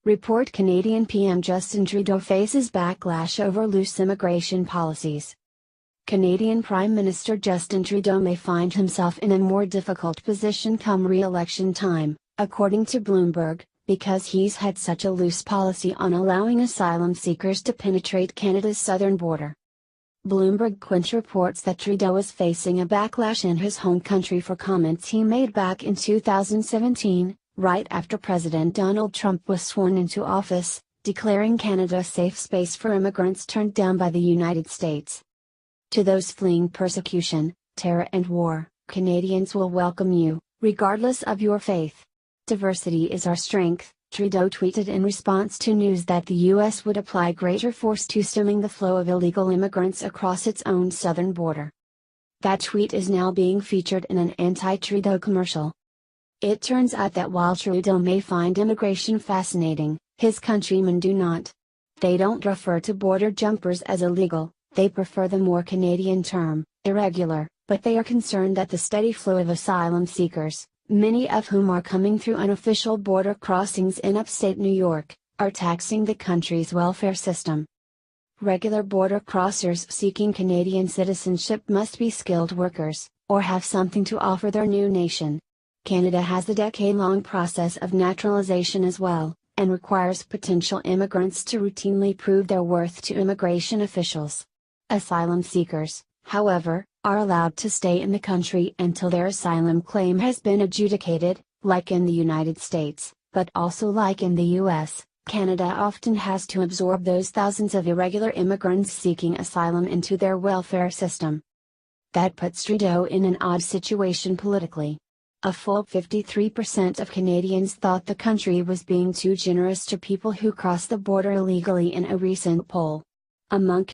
Report: Canadian PM Justin Trudeau faces backlash over loose immigration policies. Canadian Prime Minister Justin Trudeau may find himself in a more difficult position come re-election time, according to Bloomberg, because he's had such a loose policy on allowing asylum seekers to penetrate Canada's southern border. Bloomberg Quint reports that Trudeau is facing a backlash in his home country for comments he made back in 2017, right after President Donald Trump was sworn into office, declaring Canada a safe space for immigrants turned down by the United States. To those fleeing persecution, terror and war, Canadians will welcome you, regardless of your faith. Diversity is our strength, Trudeau tweeted in response to news that the U.S. would apply greater force to stemming the flow of illegal immigrants across its own southern border. That tweet is now being featured in an anti-Trudeau commercial. It turns out that while Trudeau may find immigration fascinating, his countrymen do not. They don't refer to border jumpers as illegal, they prefer the more Canadian term, irregular, but they are concerned that the steady flow of asylum seekers, many of whom are coming through unofficial border crossings in upstate New York, are taxing the country's welfare system. Regular border crossers seeking Canadian citizenship must be skilled workers, or have something to offer their new nation. Canada has a decade-long process of naturalization as well, and requires potential immigrants to routinely prove their worth to immigration officials. Asylum seekers, however, are allowed to stay in the country until their asylum claim has been adjudicated, like in the United States, but also like in the U.S., Canada often has to absorb those thousands of irregular immigrants seeking asylum into their welfare system. That puts Trudeau in an odd situation politically. A full 53% of Canadians thought the country was being too generous to people who cross the border illegally in a recent poll. Among